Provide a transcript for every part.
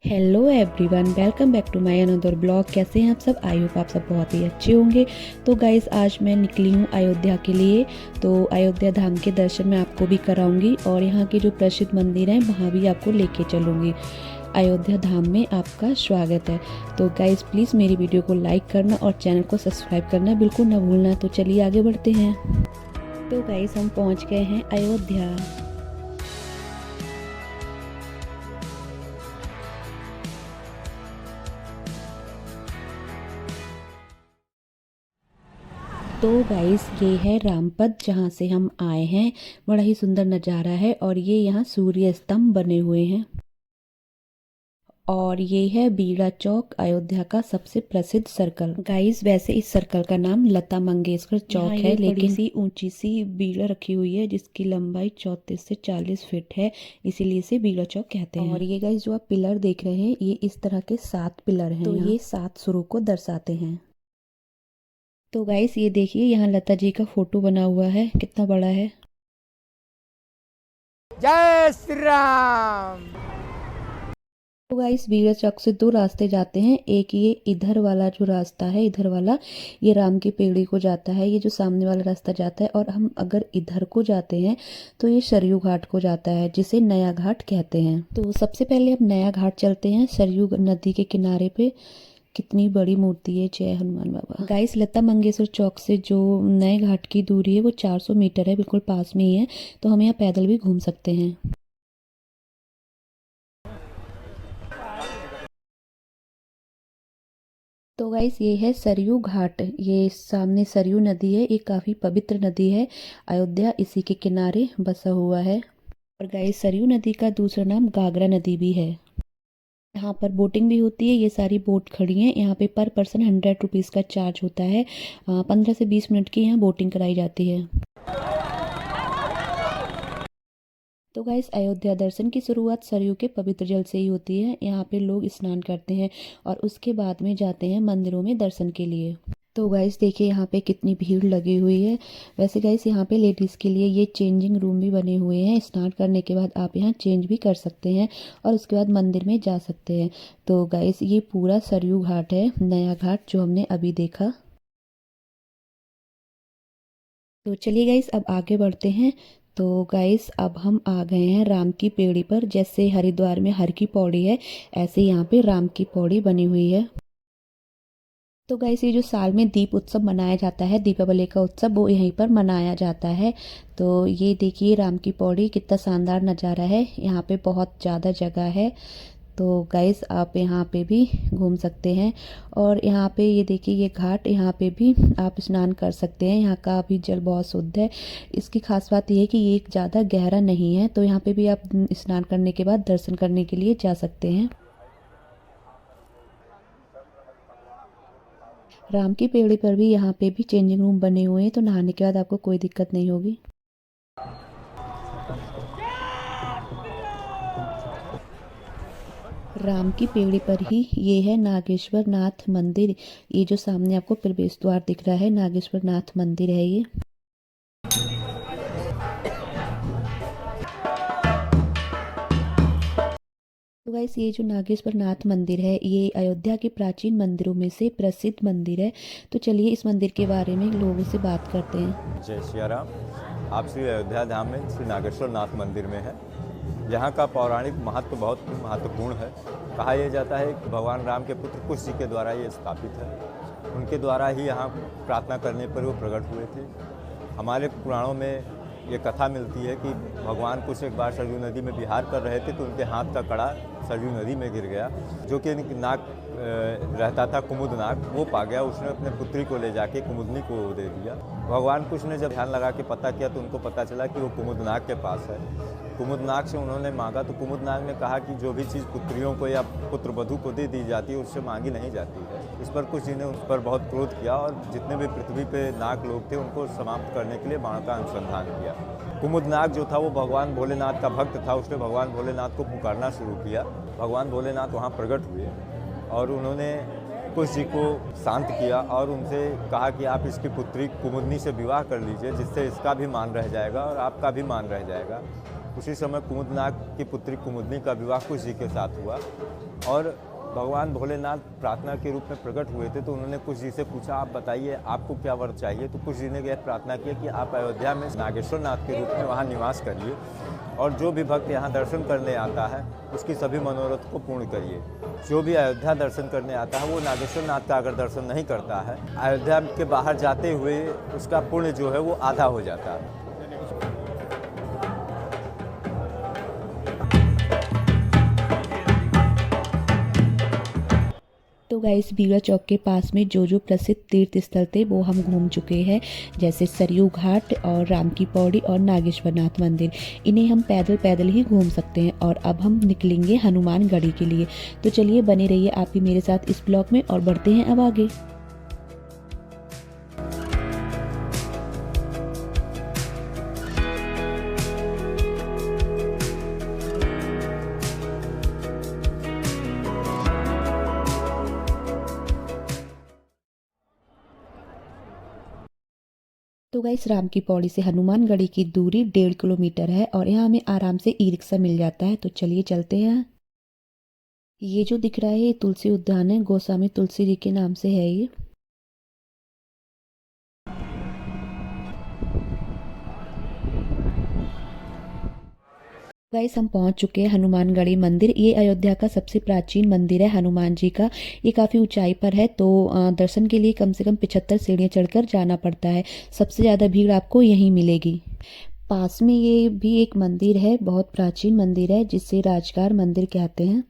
Hello everyone, welcome back to my another blog. कैसे हैं आप सब? आई होप आप सब बहुत ही अच्छे होंगे। तो गाइस, आज मैं निकली हूँ अयोध्या के लिए। तो अयोध्या धाम के दर्शन मैं आपको भी कराऊंगी और यहाँ के जो प्रसिद्ध मंदिर हैं वहाँ भी आपको लेके चलूँगी। अयोध्या धाम में आपका स्वागत है। तो गाइस, प्लीज़ मेरी वीडियो को लाइक करना और चैनल को सब्सक्राइब करना बिल्कुल ना भूलना। तो चलिए आगे बढ़ते हैं। तो गाइस, हम पहुँच गए हैं अयोध्या। तो गाइस, ये है रामपथ जहाँ से हम आए हैं। बड़ा ही सुंदर नज़ारा है और ये यहाँ सूर्य स्तंभ बने हुए हैं। और ये है बीड़ा चौक, अयोध्या का सबसे प्रसिद्ध सर्कल। गाइस, वैसे इस सर्कल का नाम लता मंगेशकर चौक है, लेकिन सी ऊंची सी बीड़ा रखी हुई है जिसकी लंबाई 34 से 40 फीट है, इसीलिए इसे बीड़ा चौक कहते हैं। और ये गाइस, जो आप पिलर देख रहे हैं, ये इस तरह के 7 पिलर हैं। तो ये 7 सुरों को दर्शाते हैं। तो गाइस, ये देखिए, यहाँ लता जी का फोटो बना हुआ है, कितना बड़ा है। जय श्री राम। तो गाइस, बीड़ा चौक से 2 रास्ते जाते हैं। एक ये इधर वाला जो रास्ता है, इधर वाला, ये राम की पेड़ी को जाता है। ये जो सामने वाला रास्ता जाता है, और हम अगर इधर को जाते हैं तो ये सरयू घाट को जाता है, जिसे नया घाट कहते हैं। तो सबसे पहले हम नया घाट चलते हैं, सरयू नदी के किनारे पे। कितनी बड़ी मूर्ति है, जय हनुमान बाबा। गाइस, लता मंगेशकर चौक से जो नए घाट की दूरी है वो 400 मीटर है, बिल्कुल पास में ही है। तो हम यहाँ पैदल भी घूम सकते हैं। तो गाइस, ये है सरयू घाट। ये सामने सरयू नदी है, ये काफ़ी पवित्र नदी है। अयोध्या इसी के किनारे बसा हुआ है। और गाइस, सरयू नदी का दूसरा नाम घाघरा नदी भी है। यहाँ पर बोटिंग भी होती है। ये सारी बोट खड़ी हैं। यहाँ पे पर पर्सन 100 रुपीज़ का चार्ज होता है। 15 से 20 मिनट की यहाँ बोटिंग कराई जाती है। तो गाइस, अयोध्या दर्शन की शुरुआत सरयू के पवित्र जल से ही होती है। यहाँ पे लोग स्नान करते हैं और उसके बाद में जाते हैं मंदिरों में दर्शन के लिए। तो गाइस, देखिए यहाँ पे कितनी भीड़ लगी हुई है। वैसे गाइस, यहाँ पे लेडीज़ के लिए ये चेंजिंग रूम भी बने हुए हैं। स्नान करने के बाद आप यहाँ चेंज भी कर सकते हैं और उसके बाद मंदिर में जा सकते हैं। तो गाइस, ये पूरा सरयू घाट है, नया घाट जो हमने अभी देखा। तो चलिए गाइस, अब आगे बढ़ते हैं। तो गाइस, अब हम आ गए हैं राम की पेड़ी पर। जैसे हरिद्वार में हर की पौड़ी है, ऐसे यहाँ पे राम की पौड़ी बनी हुई है। तो गाइस, ये जो साल में दीप उत्सव मनाया जाता है, दीपावली का उत्सव, वो यहीं पर मनाया जाता है। तो ये देखिए राम की पौड़ी, कितना शानदार नज़ारा है। यहाँ पे बहुत ज़्यादा जगह है। तो गाइस, आप यहाँ पे भी घूम सकते हैं। और यहाँ पे ये देखिए, ये घाट, यहाँ पे भी आप स्नान कर सकते हैं। यहाँ का भी जल बहुत शुद्ध है। इसकी खास बात ये है कि ये ज़्यादा गहरा नहीं है। तो यहाँ पे भी आप स्नान करने के बाद दर्शन करने के लिए जा सकते हैं। राम की पेड़ी पर भी यहाँ पे भी चेंजिंग रूम बने हुए हैं, तो नहाने के बाद आपको कोई दिक्कत नहीं होगी। राम की पेड़ी पर ही ये है नागेश्वर नाथ मंदिर। ये जो सामने आपको प्रवेश द्वार दिख रहा है, नागेश्वर नाथ मंदिर है ये। तो गाइस, ये जो नागेश्वर नाथ मंदिर है, ये अयोध्या के प्राचीन मंदिरों में से प्रसिद्ध मंदिर है। तो चलिए इस मंदिर के बारे में लोगों से बात करते हैं। जय श्री राम। आप श्री अयोध्या धाम में श्री नागेश्वर नाथ मंदिर में है। यहाँ का पौराणिक महत्व बहुत महत्वपूर्ण है। कहा यह जाता है कि भगवान राम के पुत्र कुश जी के द्वारा ये स्थापित है। उनके द्वारा ही यहाँ प्रार्थना करने पर वो प्रकट हुए थे। हमारे पुराणों में ये कथा मिलती है कि भगवान कुछ एक बार सरयू नदी में विहार कर रहे थे, तो उनके हाथ का कड़ा सरयू नदी में गिर गया। जो कि नाग रहता था, कुमुद नाग, वो पा गया। उसने अपने पुत्री को ले जाके कुमुदनी को दे दिया। भगवान कुछ ने जब ध्यान लगा के पता किया तो उनको पता चला कि वो कुमुद नाग के पास है। कुमुद नाग से उन्होंने मांगा तो कुमुद नाग ने कहा कि जो भी चीज़ पुत्रियों को या पुत्र वधू को दे दी जाती है उससे मांगी नहीं जाती है। इस पर कुछ जी ने उस पर बहुत क्रोध किया और जितने भी पृथ्वी पे नाग लोग थे उनको समाप्त करने के लिए बाण का अनुसंधान किया। कुमुद नाग जो था वो भगवान भोलेनाथ का भक्त था। उसने भगवान भोलेनाथ को पुकारना शुरू किया। भगवान भोलेनाथ वहाँ प्रकट हुए और उन्होंने कुश जी को शांत किया और उनसे कहा कि आप इसकी पुत्री कुमुदनी से विवाह कर लीजिए, जिससे इसका भी मान रह जाएगा और आपका भी मान रह जाएगा। उसी समय कुमुदनाग की पुत्री कुमुदनी का विवाह कुश जी के साथ हुआ और भगवान भोलेनाथ प्रार्थना के रूप में प्रकट हुए थे। तो उन्होंने कुश जी से पूछा, आप बताइए आपको क्या वर चाहिए। तो कुश जी ने यह प्रार्थना की कि आप अयोध्या में नागेश्वर नाथ के रूप में वहाँ निवास करिए और जो भी भक्त यहाँ दर्शन करने आता है उसकी सभी मनोरथ को पूर्ण करिए। जो भी अयोध्या दर्शन करने आता है वो नागेश्वर नाथ का अगर दर्शन नहीं करता है, अयोध्या के बाहर जाते हुए उसका पुण्य जो है वो आधा हो जाता है। तो गाइस बीड़ा चौक के पास में जो जो प्रसिद्ध तीर्थ स्थल थे वो हम घूम चुके हैं, जैसे सरयू घाट और राम की पौड़ी और नागेश्वर नाथ मंदिर। इन्हें हम पैदल पैदल ही घूम सकते हैं और अब हम निकलेंगे हनुमानगढ़ी के लिए। तो चलिए बने रहिए आप भी मेरे साथ इस ब्लॉग में और बढ़ते हैं अब आगे। तो गाइस राम की पौड़ी से हनुमानगढ़ी की दूरी 1.5 किलोमीटर है और यहाँ हमें आराम से ई रिक्शा मिल जाता है। तो चलिए चलते हैं। ये जो दिख रहा है ये तुलसी उद्यान है, गोस्वामी तुलसी जी के नाम से है ये। गाइस हम पहुंच चुके हैं हनुमानगढ़ी मंदिर। ये अयोध्या का सबसे प्राचीन मंदिर है हनुमान जी का। ये काफ़ी ऊंचाई पर है तो दर्शन के लिए कम से कम 75 सीढ़ियाँ चढ़कर जाना पड़ता है। सबसे ज़्यादा भीड़ आपको यहीं मिलेगी। पास में ये भी एक मंदिर है, बहुत प्राचीन मंदिर है जिसे राजगार मंदिर कहते हैं।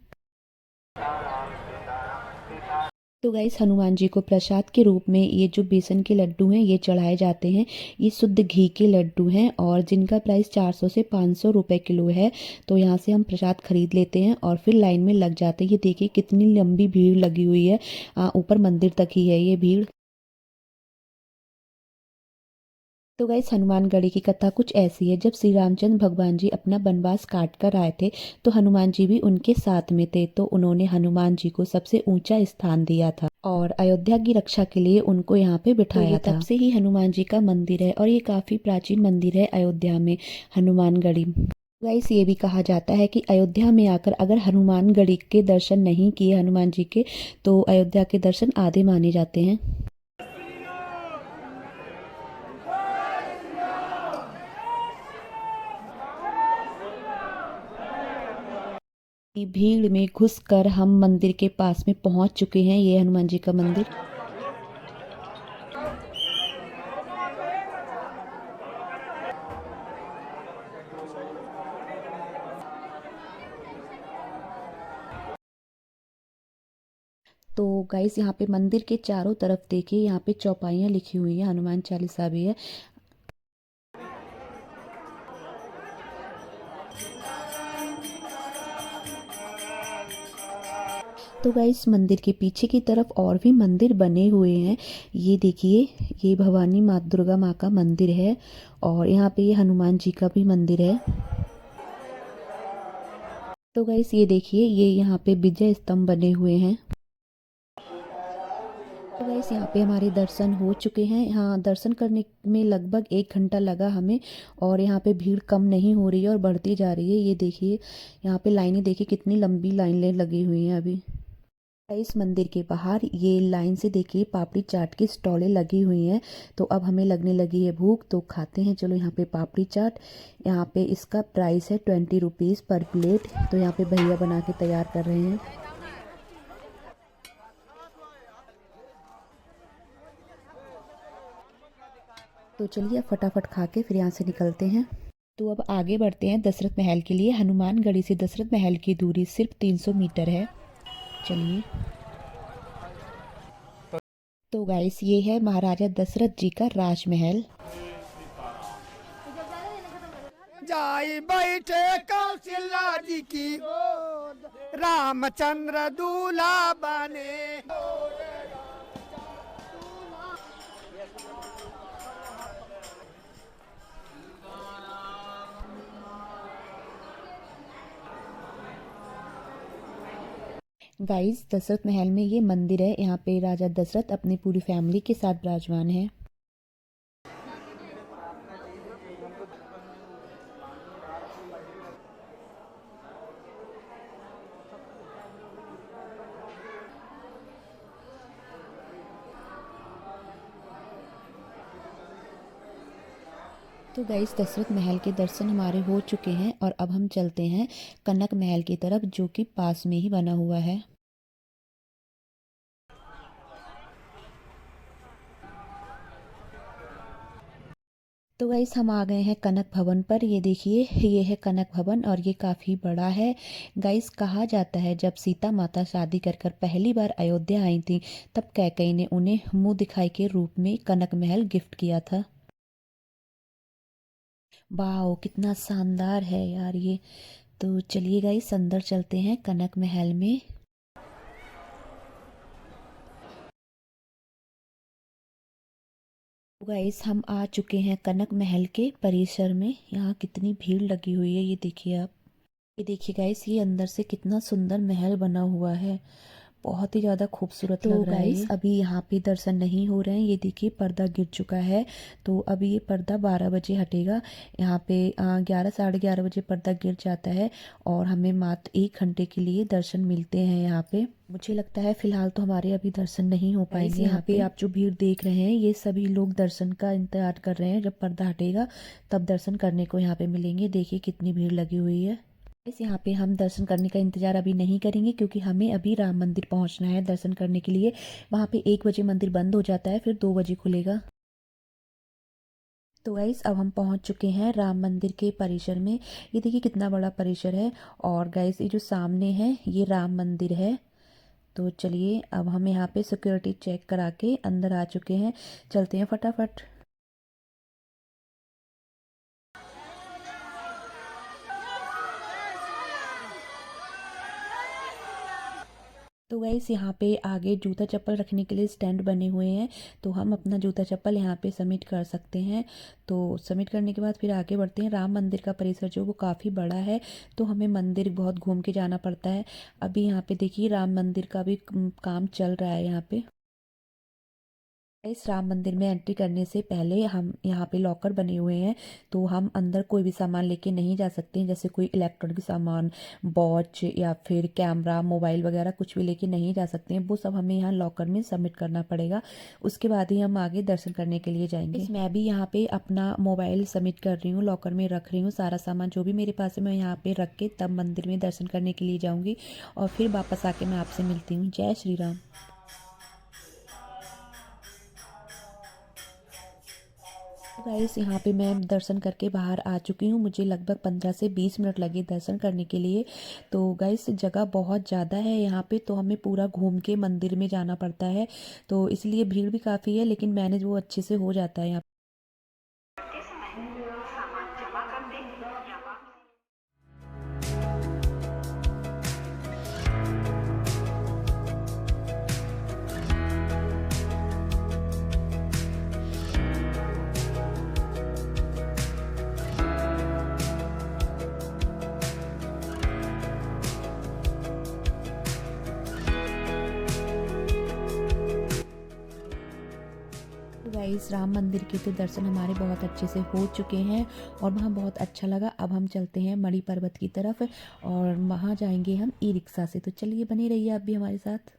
तो गाइस हनुमान जी को प्रसाद के रूप में ये जो बेसन के लड्डू हैं ये चढ़ाए जाते हैं। ये शुद्ध घी के लड्डू हैं और जिनका प्राइस 400 से 500 रुपए किलो है। तो यहाँ से हम प्रसाद खरीद लेते हैं और फिर लाइन में लग जाते हैं। ये देखिए कितनी लंबी भीड़ लगी हुई है, ऊपर मंदिर तक ही है ये भीड़। तो गाइस हनुमानगढ़ी की कथा कुछ ऐसी है। जब श्री रामचंद्र भगवान जी अपना वनवास काट कर आए थे तो हनुमान जी भी उनके साथ में थे। तो उन्होंने हनुमान जी को सबसे ऊंचा स्थान दिया था और अयोध्या की रक्षा के लिए उनको यहाँ पे बिठाया था। तब से ही हनुमान जी का मंदिर है और ये काफी प्राचीन मंदिर है अयोध्या में, हनुमानगढ़ी। गाइस ये भी कहा जाता है कि अयोध्या में आकर अगर हनुमानगढ़ी के दर्शन नहीं किए हनुमान जी के तो अयोध्या के दर्शन आधे माने जाते हैं। भीड़ में घुसकर हम मंदिर के पास में पहुंच चुके हैं। ये हनुमान जी का मंदिर। तो गाइस यहाँ पे मंदिर के चारों तरफ देखिए, यहाँ पे चौपाइयाँ लिखी हुई हैं, हनुमान चालीसा भी है। तो गाइस मंदिर के पीछे की तरफ और भी मंदिर बने हुए हैं। ये देखिए ये भवानी माँ दुर्गा माँ का मंदिर है और यहाँ पे ये हनुमान जी का भी मंदिर है। तो गाइस ये देखिए ये यहाँ पे विजय स्तंभ बने हुए हैं। तो गाइस यहाँ पे हमारे दर्शन हो चुके हैं। यहाँ दर्शन करने में लगभग 1 घंटा लगा हमें और यहाँ पे भीड़ कम नहीं हो रही है और बढ़ती जा रही है। ये देखिए यहाँ पे लाइनें देखिए कितनी लंबी लाइनें लगी हुई हैं अभी। इस मंदिर के बाहर ये लाइन से देखिए पापड़ी चाट की स्टॉलें लगी हुई हैं। तो अब हमें लगने लगी है भूख तो खाते हैं। चलो यहाँ पे पापड़ी चाट, यहाँ पे इसका प्राइस है 20 रुपीज़ पर प्लेट। तो यहाँ पे भैया बना के तैयार कर रहे हैं। तो चलिए अब फटाफट खा के फिर यहाँ से निकलते हैं। तो अब आगे बढ़ते हैं दशरथ महल के लिए। हनुमानगढ़ी से दशरथ महल की दूरी सिर्फ 300 मीटर है। चलिए। तो गाइस ये है महाराजा दशरथ जी का राजमहल। जाई बैठे कौशल्या जी की गोद, रामचंद्र दूल्हा बने। गाइस दशरथ महल में ये मंदिर है। यहाँ पे राजा दशरथ अपनी पूरी फैमिली के साथ विराजमान है। तो गाइस दशरथ महल के दर्शन हमारे हो चुके हैं और अब हम चलते हैं कनक महल की तरफ जो कि पास में ही बना हुआ है। तो गाइस हम आ गए हैं कनक भवन पर। ये देखिए ये है कनक भवन और ये काफ़ी बड़ा है। गाइस कहा जाता है जब सीता माता शादी कर कर पहली बार अयोध्या आई थी तब कैकेयी ने उन्हें मुंह दिखाई के रूप में कनक महल गिफ्ट किया था। वाह कितना शानदार है यार ये। तो चलिए गाइस अंदर चलते हैं कनक महल में। गाइस हम आ चुके हैं कनक महल के परिसर में। यहाँ कितनी भीड़ लगी हुई है ये देखिए आप। ये देखिए गाइस ये अंदर से कितना सुंदर महल बना हुआ है। बहुत ही ज़्यादा खूबसूरत लग रहा है गाइस अभी यहाँ पे दर्शन नहीं हो रहे हैं। ये देखिए पर्दा गिर चुका है तो अभी ये पर्दा 12 बजे हटेगा। यहाँ पे 11 साढ़े 11 बजे पर्दा गिर जाता है और हमें मात्र 1 घंटे के लिए दर्शन मिलते हैं यहाँ पे। मुझे लगता है फिलहाल तो हमारे अभी दर्शन नहीं हो पाएंगे। यहाँ पे आप जो भीड़ देख रहे हैं ये सभी लोग दर्शन का इंतजार कर रहे हैं। जब पर्दा हटेगा तब दर्शन करने को यहाँ पे मिलेंगे। देखिए कितनी भीड़ लगी हुई है। इस यहाँ पे हम दर्शन करने का इंतज़ार अभी नहीं करेंगे क्योंकि हमें अभी राम मंदिर पहुँचना है दर्शन करने के लिए। वहाँ पे 1 बजे मंदिर बंद हो जाता है फिर 2 बजे खुलेगा। तो गाइस अब हम पहुँच चुके हैं राम मंदिर के परिसर में। ये देखिए कितना बड़ा परिसर है और गाइस ये जो सामने है ये राम मंदिर है। तो चलिए अब हम यहाँ पे सिक्योरिटी चेक करा के अंदर आ चुके हैं। चलते हैं फटाफट। तो गाइस यहाँ पे आगे जूता चप्पल रखने के लिए स्टैंड बने हुए हैं तो हम अपना जूता चप्पल यहाँ पे सबमिट कर सकते हैं। तो सबमिट करने के बाद फिर आगे बढ़ते हैं। राम मंदिर का परिसर जो वो काफ़ी बड़ा है तो हमें मंदिर बहुत घूम के जाना पड़ता है। अभी यहाँ पे देखिए राम मंदिर का भी काम चल रहा है यहाँ पे। इस राम मंदिर में एंट्री करने से पहले हम यहाँ पे लॉकर बने हुए हैं तो हम अंदर कोई भी सामान लेके नहीं जा सकते। जैसे कोई इलेक्ट्रॉनिक सामान वॉच या फिर कैमरा मोबाइल वगैरह कुछ भी लेके नहीं जा सकते हैं। वो सब हमें यहाँ लॉकर में सबमिट करना पड़ेगा। उसके बाद ही हम आगे दर्शन करने के लिए जाएंगे। मैं भी यहाँ पे अपना मोबाइल सबमिट कर रही हूँ लॉकर में रख रही हूँ। सारा सामान जो भी मेरे पास है मैं यहाँ पे रख के तब मंदिर में दर्शन करने के लिए जाऊँगी और फिर वापस आके मैं आपसे मिलती हूँ। जय श्री राम। गाइस यहाँ पे मैं दर्शन करके बाहर आ चुकी हूँ। मुझे लगभग 15 से 20 मिनट लगे दर्शन करने के लिए। तो गाइस जगह बहुत ज़्यादा है यहाँ पे तो हमें पूरा घूम के मंदिर में जाना पड़ता है। तो इसलिए भीड़ भी काफ़ी है लेकिन मैनेज वो अच्छे से हो जाता है यहाँ। गाइस राम मंदिर के तो दर्शन हमारे बहुत अच्छे से हो चुके हैं और वहाँ बहुत अच्छा लगा। अब हम चलते हैं मणि पर्वत की तरफ और वहाँ जाएंगे हम ई रिक्शा से। तो चलिए बने रहिए आप भी हमारे साथ।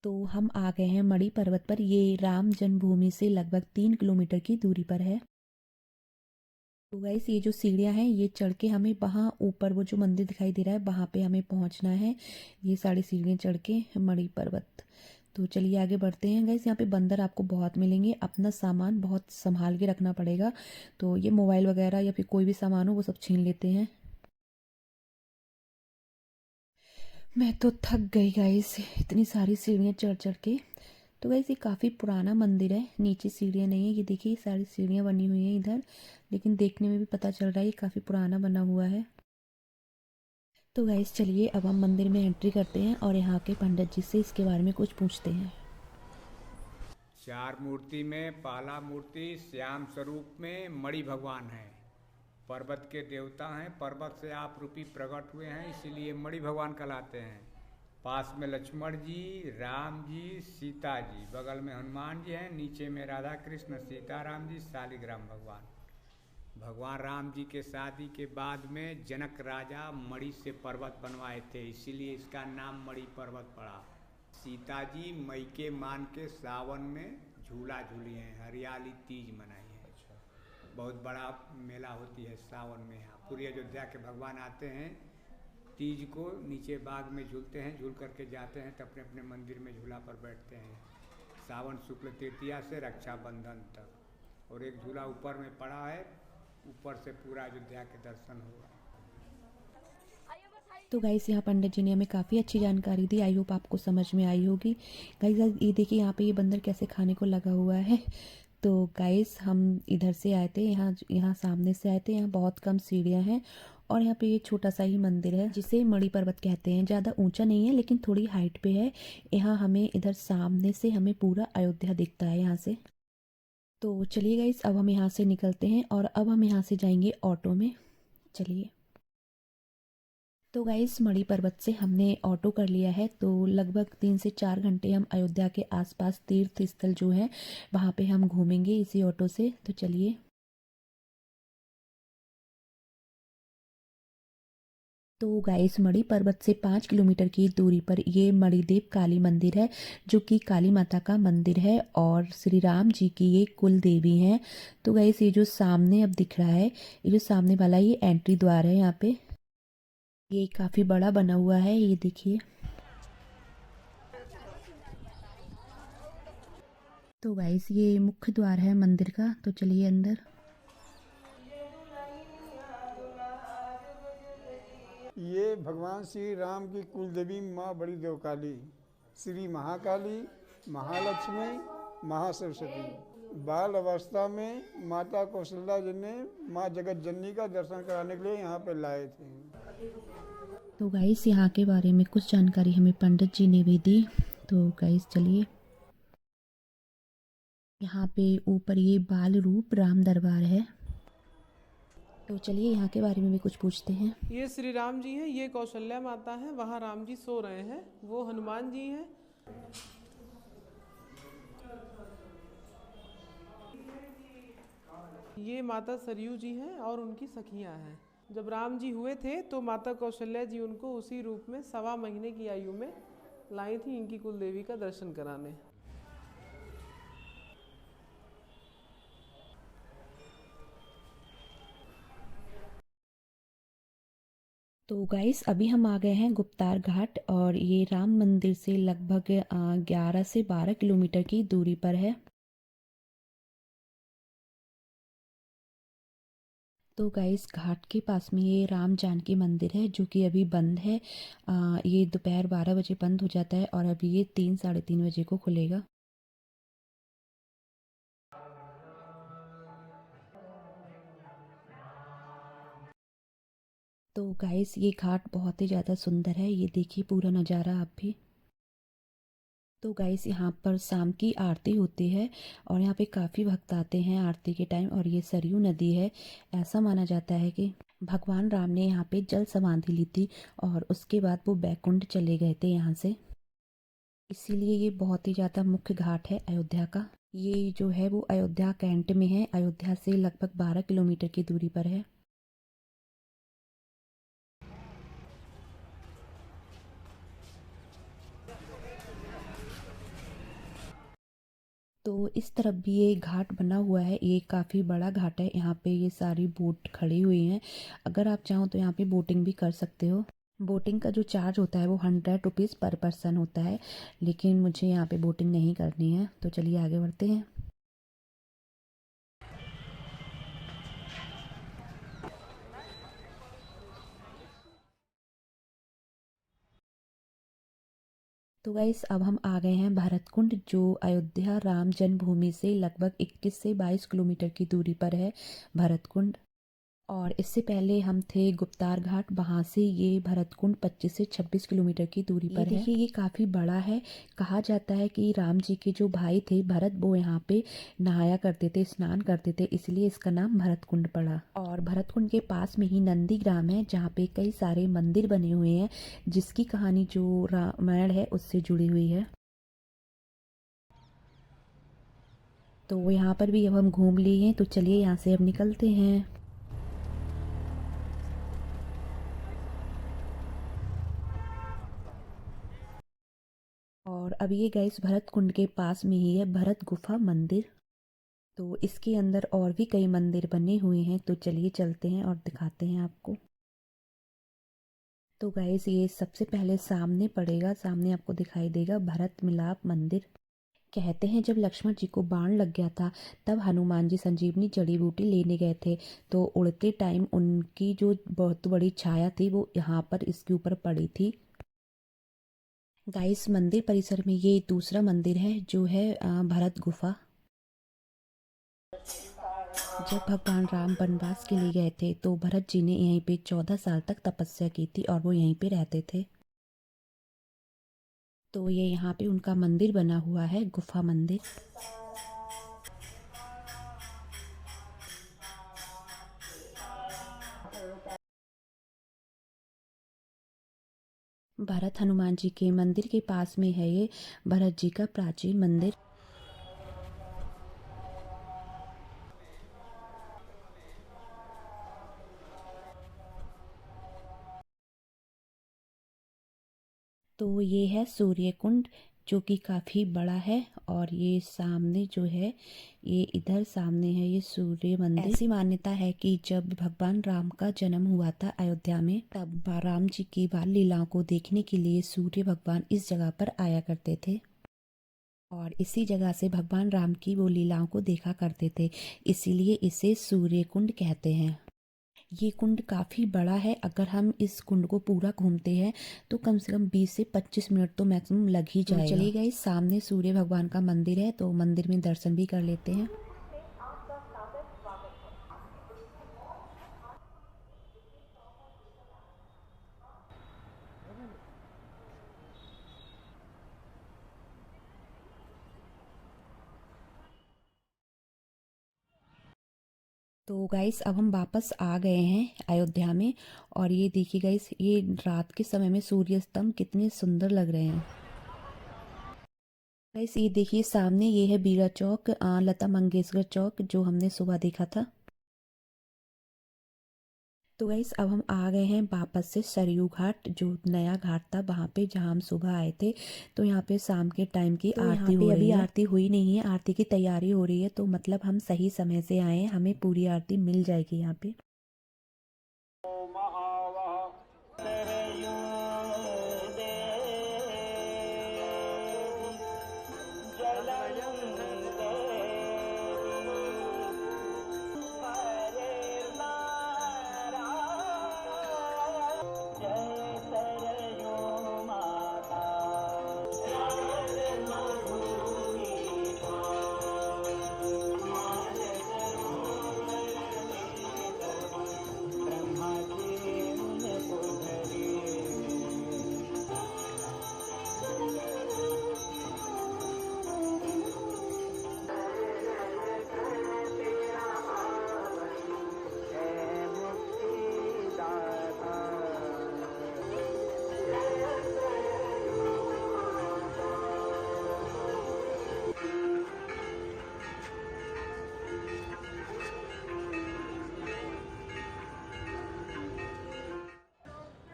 तो हम आ गए हैं मणि पर्वत पर। ये राम जन्मभूमि से लगभग 3 किलोमीटर की दूरी पर है। तो गाइस ये जो सीढ़ियाँ हैं ये चढ़ के हमें वहाँ ऊपर वो जो मंदिर दिखाई दे रहा है वहाँ पे हमें पहुँचना है। ये सारी सीढ़ियाँ चढ़ के मणि पर्वत। तो चलिए आगे बढ़ते हैं। गाइस यहाँ पे बंदर आपको बहुत मिलेंगे। अपना सामान बहुत संभाल के रखना पड़ेगा। तो ये मोबाइल वगैरह या फिर कोई भी सामान हो वो सब छीन लेते हैं। मैं तो थक गई गाइस इतनी सारी सीढ़ियाँ चढ़ चढ़ के। तो गाइस ये काफ़ी पुराना मंदिर है। नीचे सीढ़ियाँ नहीं है। ये देखिए ये सारी सीढ़ियाँ बनी हुई हैं इधर लेकिन देखने में भी पता चल रहा है ये काफ़ी पुराना बना हुआ है। तो गाइस चलिए अब हम मंदिर में एंट्री करते हैं और यहाँ के पंडित जी से इसके बारे में कुछ पूछते हैं। चार मूर्ति में पहला मूर्ति श्याम स्वरूप में मणि भगवान है। पर्वत के देवता हैं। पर्वत से आप रूपी प्रकट हुए हैं इसीलिए मणि भगवान कहलाते हैं। पास में लक्ष्मण जी, राम जी, सीता जी, बगल में हनुमान जी हैं, नीचे में राधा कृष्ण, सीताराम जी, शालिग्राम भगवान। भगवान राम जी के शादी के बाद में जनक राजा मणि से पर्वत बनवाए थे इसीलिए इसका नाम मणि पर्वत पड़ा। सीता जी मई के मान के सावन में झूला झूली हैं, हरियाली तीज मनाई है। बहुत बड़ा मेला होती है सावन में। यहाँ पूरी अयोध्या के भगवान आते हैं, तीज को नीचे बाग में झूलते हैं, झूल करके जाते हैं तो अपने अपने मंदिर में झूला पर बैठते हैं सावन शुक्ल तृतीया से रक्षाबंधन तक। और एक झूला ऊपर में पड़ा है, ऊपर से पूरा अयोध्या के दर्शन होगा। तो गाइस यहाँ पंडित जी ने हमें काफ़ी अच्छी जानकारी दी, आई होप आपको समझ में आई होगी। गाइस ये देखिए यहाँ पे ये बंदर कैसे खाने को लगा हुआ है। तो गाइस हम इधर से आए थे, यहाँ सामने से आए थे। यहाँ बहुत कम सीढ़ियाँ हैं और यहाँ पे ये छोटा सा ही मंदिर है जिसे मणि पर्वत कहते हैं। ज़्यादा ऊंचा नहीं है लेकिन थोड़ी हाइट पे है। यहाँ हमें इधर सामने से हमें पूरा अयोध्या दिखता है यहाँ से। तो चलिए गाइस अब हम यहाँ से निकलते हैं और अब हम यहाँ से जाएंगे ऑटो में। चलिए। तो गाइस मणि पर्वत से हमने ऑटो कर लिया है, तो लगभग 3 से 4 घंटे हम अयोध्या के आसपास तीर्थ स्थल जो है वहाँ पे हम घूमेंगे इसी ऑटो से। तो चलिए। तो गाइस मणि पर्वत से 5 किलोमीटर की दूरी पर ये मणिदेव काली मंदिर है, जो कि काली माता का मंदिर है और श्री राम जी की ये कुल देवी हैं। तो गाइस ये जो सामने अब दिख रहा है, ये जो सामने वाला ये एंट्री द्वार है। यहाँ पे ये काफ़ी बड़ा बना हुआ है, ये देखिए। तो गाइस ये मुख्य द्वार है मंदिर का। तो चलिए अंदर। ये भगवान श्री राम की कुल देवी माँ बड़ी देव काली, श्री महाकाली, महालक्ष्मी, महासरस्वती। बाल अवस्था में माता कौशल्या जी ने माँ जगत जननी का दर्शन कराने के लिए यहाँ पे लाए थे। तो गाइस यहाँ के बारे में कुछ जानकारी हमें पंडित जी ने भी दी। तो गाइस चलिए। यहाँ पे ऊपर ये बाल रूप राम दरबार है। तो चलिए यहाँ के बारे में भी कुछ पूछते हैं। ये श्री राम जी हैं, ये कौशल्या माता है, वहाँ राम जी सो रहे हैं, वो हनुमान जी हैं। ये माता सरयू जी हैं और उनकी सखियाँ हैं। जब राम जी हुए थे तो माता कौशल्या जी उनको उसी रूप में 1.25 महीने की आयु में लाई थी इनकी कुल देवी का दर्शन कराने। तो गाइस अभी हम आ गए हैं गुप्तार घाट और ये राम मंदिर से लगभग 11 से 12 किलोमीटर की दूरी पर है। तो गाइस घाट के पास में ये राम जानकी मंदिर है, जो कि अभी बंद है। ये दोपहर 12 बजे बंद हो जाता है और अभी ये 3 साढ़े 3 बजे को खुलेगा। तो गाइस ये घाट बहुत ही ज़्यादा सुंदर है, ये देखिए पूरा नज़ारा आप भी। तो गाइस यहाँ पर शाम की आरती होती है और यहाँ पे काफ़ी भक्त आते हैं आरती के टाइम। और ये सरयू नदी है। ऐसा माना जाता है कि भगवान राम ने यहाँ पे जल समाधि ली थी और उसके बाद वो बैकुंठ चले गए थे यहाँ से, इसीलिए ये बहुत ही ज़्यादा मुख्य घाट है अयोध्या का। ये जो है वो अयोध्या कैंट में है, अयोध्या से लगभग 12 किलोमीटर की दूरी पर है। तो इस तरफ भी ये घाट बना हुआ है, ये काफ़ी बड़ा घाट है। यहाँ पे ये सारी बोट खड़ी हुई हैं, अगर आप चाहो तो यहाँ पे बोटिंग भी कर सकते हो। बोटिंग का जो चार्ज होता है वो 100 रुपीज़ पर पर्सन होता है, लेकिन मुझे यहाँ पे बोटिंग नहीं करनी है। तो चलिए आगे बढ़ते हैं। तो गाइस अब हम आ गए हैं भरतकुंड, जो अयोध्या राम जन्मभूमि से लगभग 21 से 22 किलोमीटर की दूरी पर है भरतकुंड। और इससे पहले हम थे गुप्तार घाट, वहाँ से ये भरतकुंड 25 से 26 किलोमीटर की दूरी पर है। देखिए ये काफ़ी बड़ा है। कहा जाता है कि राम जी के जो भाई थे भरत, वो यहाँ पे नहाया करते थे, स्नान करते थे, इसलिए इसका नाम भरतकुंड पड़ा। और भरतकुंड के पास में ही नंदी ग्राम है, जहाँ पे कई सारे मंदिर बने हुए हैं, जिसकी कहानी जो रामायण है उससे जुड़ी हुई है। तो यहाँ पर भी अब हम घूम लिए हैं, तो चलिए यहाँ से अब निकलते हैं। और अब ये गाइस भरत कुंड के पास में ही है भरत गुफा मंदिर। तो इसके अंदर और भी कई मंदिर बने हुए हैं, तो चलिए चलते हैं और दिखाते हैं आपको। तो गाइस ये सबसे पहले सामने पड़ेगा, सामने आपको दिखाई देगा भरत मिलाप मंदिर। कहते हैं जब लक्ष्मण जी को बाण लग गया था तब हनुमान जी संजीवनी जड़ी बूटी लेने गए थे, तो उड़ते टाइम उनकी जो बहुत बड़ी छाया थी वो यहाँ पर इसके ऊपर पड़ी थी। गाइस मंदिर परिसर में ये दूसरा मंदिर है जो है भरत गुफा। जब भगवान राम वनवास के लिए गए थे तो भरत जी ने यहीं पे 14 साल तक तपस्या की थी और वो यहीं पे रहते थे। तो ये यहाँ पे उनका मंदिर बना हुआ है, गुफा मंदिर। भरत हनुमान जी के मंदिर के पास में है ये भरत जी का प्राचीन मंदिर। तो ये है सूर्य कुंड जो कि काफ़ी बड़ा है, और ये सामने जो है ये इधर सामने है ये सूर्य मंदिर। ऐसी मान्यता है कि जब भगवान राम का जन्म हुआ था अयोध्या में, तब राम जी की बाल लीलाओं को देखने के लिए सूर्य भगवान इस जगह पर आया करते थे और इसी जगह से भगवान राम की वो लीलाओं को देखा करते थे, इसीलिए इसे सूर्य कुंड कहते हैं। ये कुंड काफ़ी बड़ा है, अगर हम इस कुंड को पूरा घूमते हैं तो कम से कम 20 से 25 मिनट तो मैक्सिमम लग ही जाएगा। चलिए गाइस, सामने सूर्य भगवान का मंदिर है तो मंदिर में दर्शन भी कर लेते हैं। तो गाइस अब हम वापस आ गए हैं अयोध्या में, और ये देखिए गाइस ये रात के समय में सूर्य स्तंभ कितने सुंदर लग रहे हैं। गाइस ये देखिए सामने ये है बीड़ा चौक, लता मंगेशकर चौक जो हमने सुबह देखा था। तो गाइस अब हम आ गए हैं वापस से सरयू घाट, जो नया घाट था वहाँ पे जहाँ हम सुबह आए थे। तो यहाँ पे शाम के टाइम की आरती हो रही है। आरती हुई नहीं है, आरती की तैयारी हो रही है, तो मतलब हम सही समय से आए हैं, हमें पूरी आरती मिल जाएगी यहाँ पे।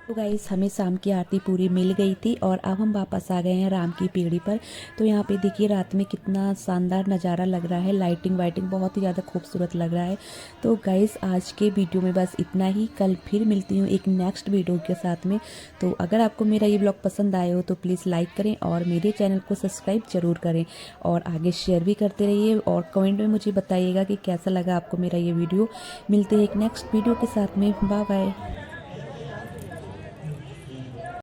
तो गाइस हमें शाम की आरती पूरी मिल गई थी और अब हम वापस आ गए हैं राम की पीढ़ी पर। तो यहाँ पे देखिए रात में कितना शानदार नज़ारा लग रहा है, लाइटिंग वाइटिंग बहुत ही ज़्यादा खूबसूरत लग रहा है। तो गाइस आज के वीडियो में बस इतना ही, कल फिर मिलती हूँ एक नेक्स्ट वीडियो के साथ में। तो अगर आपको मेरा ये ब्लॉग पसंद आए हो तो प्लीज़ लाइक करें और मेरे चैनल को सब्सक्राइब ज़रूर करें और आगे शेयर भी करते रहिए और कमेंट में मुझे बताइएगा कि कैसा लगा आपको मेरा ये वीडियो। मिलते हैं एक नेक्स्ट वीडियो के साथ में, बाय बाय।